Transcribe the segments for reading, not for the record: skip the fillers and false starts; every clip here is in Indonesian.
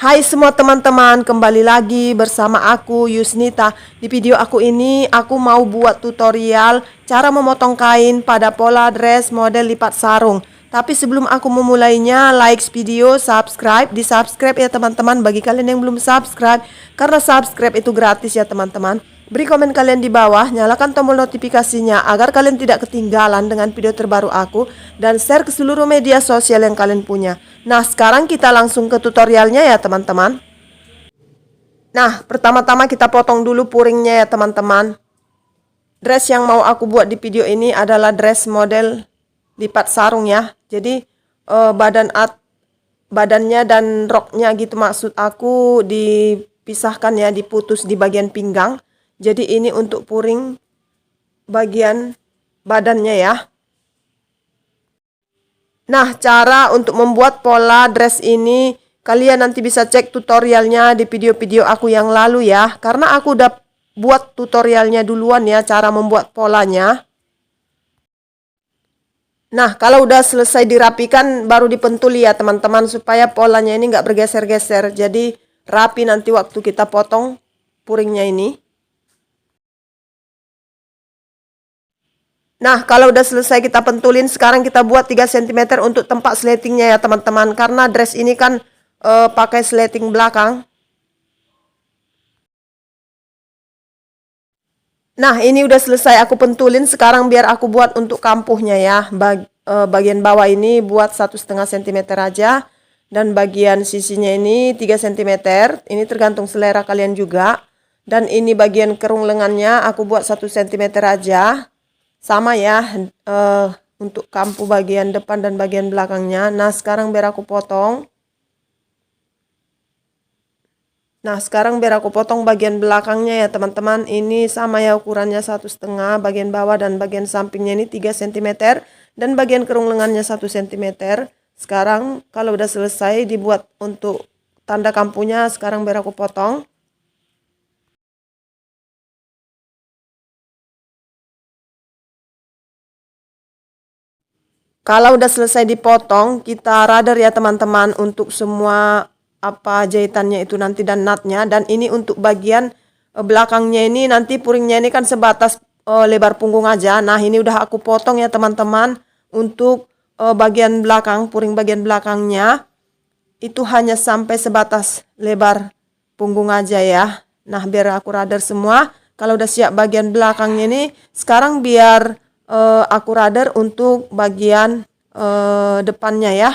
Hai semua teman-teman, kembali lagi bersama aku Yusnita. Di video aku ini aku mau buat tutorial cara memotong kain pada pola dress model lipat sarung. Tapi sebelum aku memulainya, like video, subscribe, di subscribe ya teman-teman bagi kalian yang belum subscribe. Karena subscribe itu gratis ya teman-teman. Beri komen kalian di bawah, nyalakan tombol notifikasinya agar kalian tidak ketinggalan dengan video terbaru aku. Dan share ke seluruh media sosial yang kalian punya. Nah, sekarang kita langsung ke tutorialnya ya teman-teman. Nah, pertama-tama kita potong dulu puringnya ya teman-teman. Dress yang mau aku buat di video ini adalah dress model lipat sarung ya. Jadi badannya dan roknya gitu maksud aku dipisahkan ya, diputus di bagian pinggang. Jadi ini untuk puring bagian badannya ya. Nah, cara untuk membuat pola dress ini kalian nanti bisa cek tutorialnya di video-video aku yang lalu ya. Karena aku udah buat tutorialnya duluan ya, cara membuat polanya. Nah, kalau udah selesai dirapikan baru dipentuli ya teman-teman, supaya polanya ini nggak bergeser-geser. Jadi rapi nanti waktu kita potong puringnya ini. Nah, kalau udah selesai kita pentulin, sekarang kita buat 3 cm untuk tempat slatingnya ya teman-teman. Karena dress ini kan pakai slating belakang. Nah, ini udah selesai aku pentulin. Sekarang biar aku buat untuk kampuhnya ya. Bagian bawah ini buat 1,5 cm aja. Dan bagian sisinya ini 3 cm. Ini tergantung selera kalian juga. Dan ini bagian kerung lengannya aku buat 1 cm aja. Sama ya untuk kampuh bagian depan dan bagian belakangnya. Nah, sekarang biar aku potong. Nah, sekarang biar aku potong bagian belakangnya ya teman-teman. Ini sama ya ukurannya 1,5. Bagian bawah dan bagian sampingnya ini 3 cm. Dan bagian kerung lengannya 1 cm. Sekarang kalau udah selesai dibuat untuk tanda kampuhnya, sekarang biar aku potong. Kalau udah selesai dipotong, kita radar ya teman-teman untuk semua apa jahitannya itu nanti dan nutnya. Dan ini untuk bagian belakangnya ini nanti puringnya ini kan sebatas lebar punggung aja. Nah, ini udah aku potong ya teman-teman. Untuk bagian belakang, puring bagian belakangnya itu hanya sampai sebatas lebar punggung aja ya. Nah, biar aku radar semua. Kalau udah siap bagian belakangnya ini, sekarang biar aku radar untuk bagian depannya ya.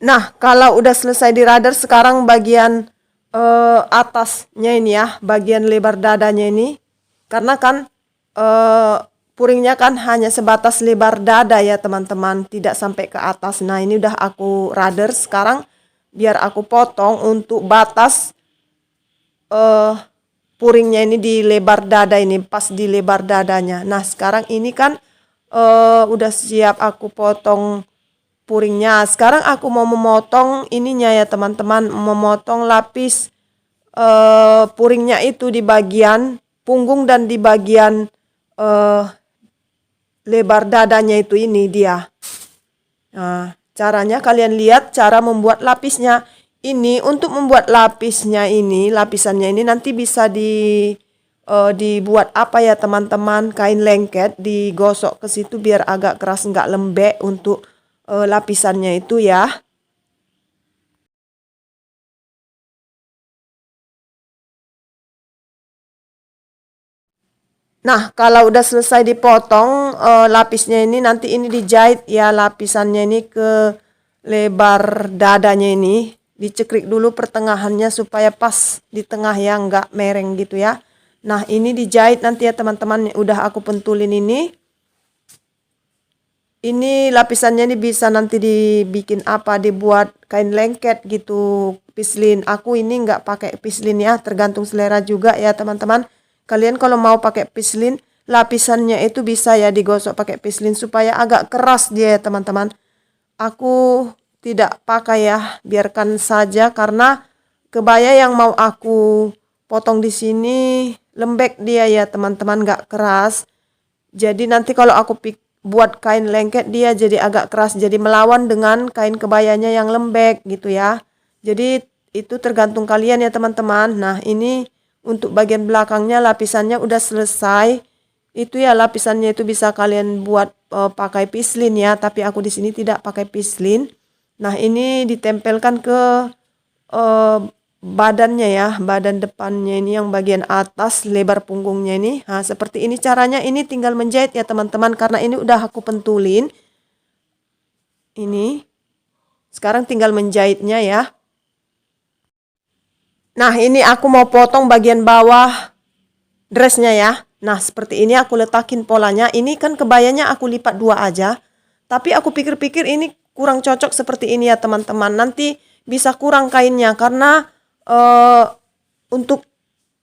Nah, kalau udah selesai di radar, sekarang bagian atasnya ini ya, bagian lebar dadanya ini. Karena kan puringnya kan hanya sebatas lebar dada ya teman-teman, tidak sampai ke atas. Nah, ini udah aku radar. Sekarang biar aku potong untuk batas puringnya ini di lebar dada ini, pas di lebar dadanya. Nah, sekarang ini kan udah siap aku potong puringnya. Sekarang aku mau memotong ininya ya teman-teman, memotong lapis puringnya itu di bagian punggung dan di bagian lebar dadanya itu, ini dia. Nah, caranya kalian lihat cara membuat lapisnya. Ini untuk membuat lapisnya ini, lapisannya ini nanti bisa dibuat apa ya teman-teman, kain lengket digosok ke situ biar agak keras, nggak lembek untuk lapisannya itu ya. Nah, kalau udah selesai dipotong lapisnya ini, nanti ini dijahit ya lapisannya ini ke lebar dadanya ini. Dicekrik dulu pertengahannya supaya pas di tengah ya, nggak mereng gitu ya. Nah, ini dijahit nanti ya teman-teman, udah aku pentulin ini. Ini lapisannya ini bisa nanti dibikin apa, dibuat kain lengket gitu, pislin. Aku ini nggak pakai pislin ya, tergantung selera juga ya teman-teman. Kalian kalau mau pakai pislin, lapisannya itu bisa ya digosok pakai pislin supaya agak keras dia ya teman-teman. Aku tidak pakai ya, biarkan saja karena kebaya yang mau aku potong di sini lembek dia ya teman-teman, gak keras. Jadi nanti kalau aku buat kain lengket dia jadi agak keras, jadi melawan dengan kain kebayanya yang lembek gitu ya. Jadi itu tergantung kalian ya teman-teman. Nah ini untuk bagian belakangnya lapisannya udah selesai. Itu ya lapisannya itu bisa kalian buat pakai pislin ya, tapi aku di sini tidak pakai pislin. Nah ini ditempelkan ke eh, badannya ya, badan depannya ini yang bagian atas lebar punggungnya ini. Nah, seperti ini caranya. Ini tinggal menjahit ya teman-teman, karena ini udah aku pentulin. Ini sekarang tinggal menjahitnya ya. Nah, ini aku mau potong bagian bawah dressnya ya. Nah, seperti ini aku letakin polanya. Ini kan kebayanya aku lipat 2 aja. Tapi aku pikir-pikir ini kurang cocok seperti ini ya teman-teman. Nanti bisa kurang kainnya karena untuk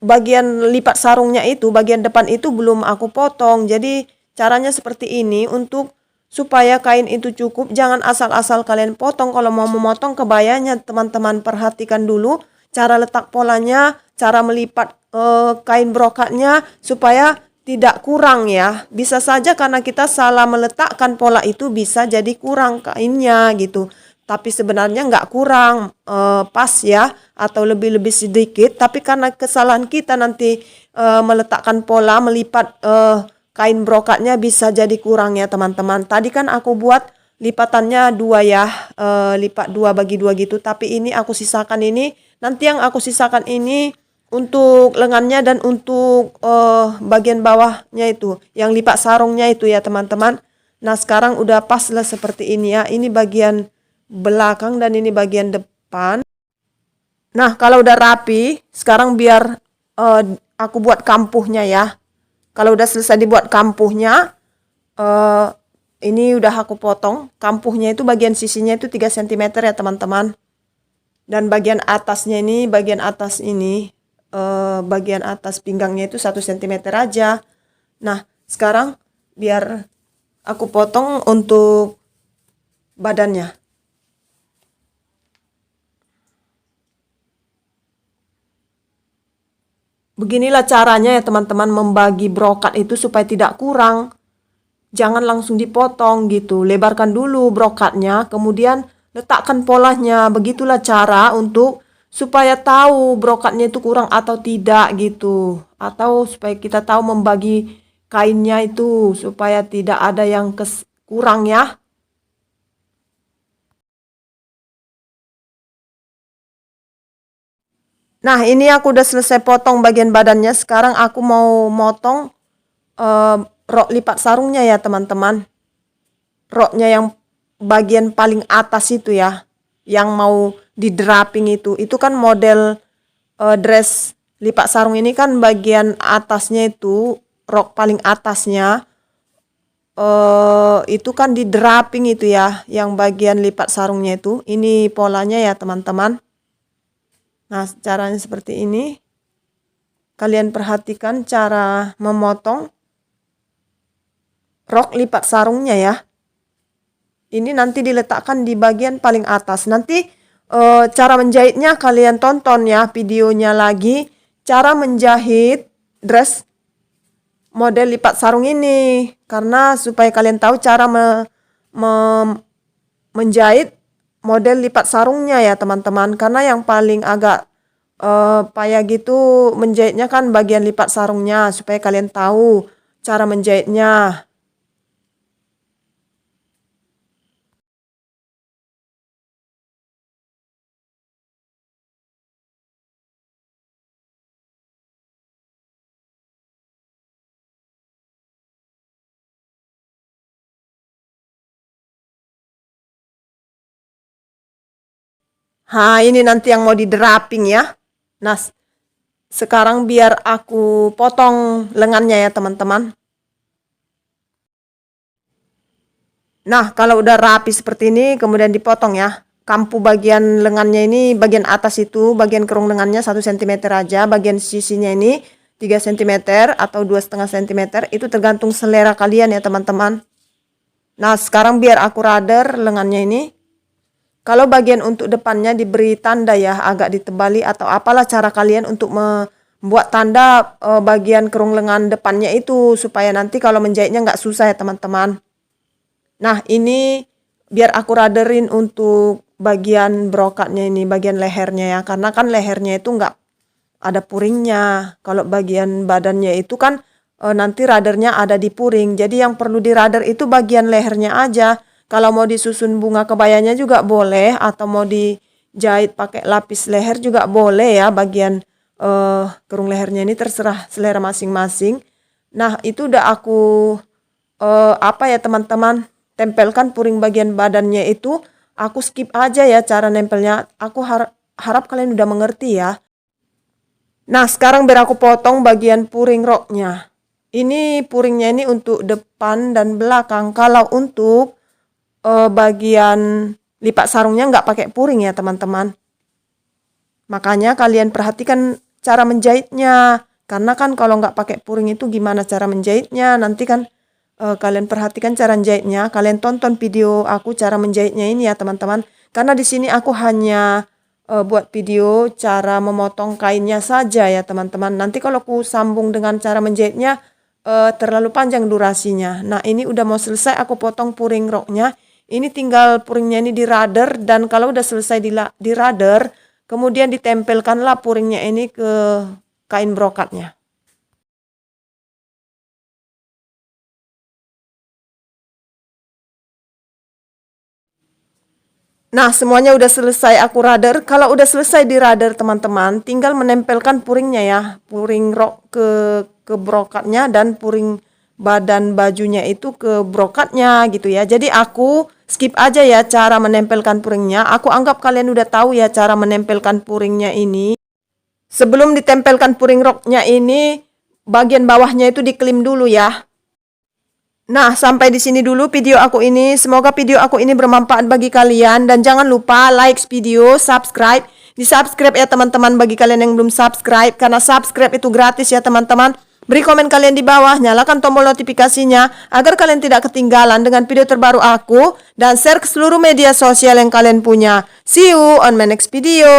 bagian lipat sarungnya itu, bagian depan itu belum aku potong. Jadi caranya seperti ini untuk supaya kain itu cukup. Jangan asal-asal kalian potong. Kalau mau memotong kebayanya teman-teman perhatikan dulu cara letak polanya, cara melipat kain brokatnya supaya tidak kurang ya. Bisa saja karena kita salah meletakkan pola itu bisa jadi kurang kainnya gitu. Tapi sebenarnya nggak kurang, pas ya, atau lebih-lebih sedikit. Tapi karena kesalahan kita nanti meletakkan pola, melipat kain brokatnya bisa jadi kurang ya teman-teman. Tadi kan aku buat lipatannya 2 ya, lipat 2 bagi 2 gitu. Tapi ini aku sisakan ini. Nanti yang aku sisakan ini untuk lengannya dan untuk bagian bawahnya itu, yang lipat sarungnya itu ya teman-teman. Nah sekarang udah pas lah seperti ini ya. Ini bagian belakang dan ini bagian depan. Nah kalau udah rapi, sekarang biar aku buat kampuhnya ya. Kalau udah selesai dibuat kampuhnya, ini udah aku potong. Kampuhnya itu bagian sisinya itu 3 cm ya teman-teman. Dan bagian atasnya ini, bagian atas ini, bagian atas pinggangnya itu 1 cm aja. Nah, sekarang biar aku potong untuk badannya. Beginilah caranya ya teman-teman membagi brokat itu supaya tidak kurang. Jangan langsung dipotong gitu. Lebarkan dulu brokatnya, kemudian letakkan polanya. Begitulah cara untuk supaya tahu brokatnya itu kurang atau tidak gitu. Atau supaya kita tahu membagi kainnya itu supaya tidak ada yang kurang ya. Nah, ini aku udah selesai potong bagian badannya. Sekarang aku mau motong rok lipat sarungnya ya teman-teman. Roknya yang bagian paling atas itu ya, yang mau di draping itu kan model dress lipat sarung ini kan bagian atasnya itu, rok paling atasnya itu kan di draping itu ya, yang bagian lipat sarungnya itu. Ini polanya ya teman-teman. Nah caranya seperti ini. Kalian perhatikan cara memotong rok lipat sarungnya ya. Ini nanti diletakkan di bagian paling atas. Nanti cara menjahitnya kalian tonton ya videonya lagi. Cara menjahit dress model lipat sarung ini. Karena supaya kalian tahu cara menjahit model lipat sarungnya ya teman-teman. Karena yang paling agak payah gitu menjahitnya kan bagian lipat sarungnya. Supaya kalian tahu cara menjahitnya. Nah, ini nanti yang mau di draping ya. Nah, sekarang biar aku potong lengannya ya teman-teman. Nah, kalau udah rapi seperti ini kemudian dipotong ya. Kampu bagian lengannya ini, bagian atas itu, bagian kerung lengannya 1 cm aja. Bagian sisinya ini 3 cm atau 2,5 cm. Itu tergantung selera kalian ya teman-teman. Nah, sekarang biar aku rader lengannya ini. Kalau bagian untuk depannya diberi tanda ya, agak ditebali atau apalah cara kalian untuk membuat tanda bagian kerung lengan depannya itu, supaya nanti kalau menjahitnya nggak susah ya teman-teman. Nah ini biar aku raderin untuk bagian brokatnya ini, bagian lehernya ya, karena kan lehernya itu nggak ada puringnya. Kalau bagian badannya itu kan nanti radernya ada di puring. Jadi yang perlu dirader itu bagian lehernya aja. Kalau mau disusun bunga kebayanya juga boleh, atau mau dijahit pakai lapis leher juga boleh ya. Bagian kerung lehernya ini terserah selera masing-masing. Nah itu udah aku apa ya teman-teman, tempelkan puring bagian badannya itu. Aku skip aja ya cara nempelnya. Aku harap kalian udah mengerti ya. Nah sekarang biar aku potong bagian puring roknya. Ini puringnya ini untuk depan dan belakang. Kalau untuk bagian lipat sarungnya nggak pakai puring ya teman-teman. Makanya kalian perhatikan cara menjahitnya. Karena kan kalau nggak pakai puring itu gimana cara menjahitnya. Nanti kan kalian perhatikan cara menjahitnya. Kalian tonton video aku cara menjahitnya ini ya teman-teman. Karena di sini aku hanya buat video cara memotong kainnya saja ya teman-teman. Nanti kalau aku sambung dengan cara menjahitnya terlalu panjang durasinya. Nah ini udah mau selesai aku potong puring roknya. Ini tinggal puringnya ini dirader, dan kalau udah selesai dirader, kemudian ditempelkanlah puringnya ini ke kain brokatnya. Nah semuanya udah selesai aku rader. Kalau udah selesai dirader teman-teman, tinggal menempelkan puringnya ya, puring rok ke brokatnya dan puring badan bajunya itu ke brokatnya gitu ya. Jadi aku skip aja ya cara menempelkan puringnya. Aku anggap kalian udah tahu ya cara menempelkan puringnya ini. Sebelum ditempelkan puring roknya ini, bagian bawahnya itu diklem dulu ya. Nah, sampai di sini dulu video aku ini. Semoga video aku ini bermanfaat bagi kalian. Dan jangan lupa like video, subscribe. Di-subscribe ya teman-teman bagi kalian yang belum subscribe. Karena subscribe itu gratis ya teman-teman. Beri komen kalian di bawah, nyalakan tombol notifikasinya agar kalian tidak ketinggalan dengan video terbaru aku. Dan share ke seluruh media sosial yang kalian punya. See you on my next video.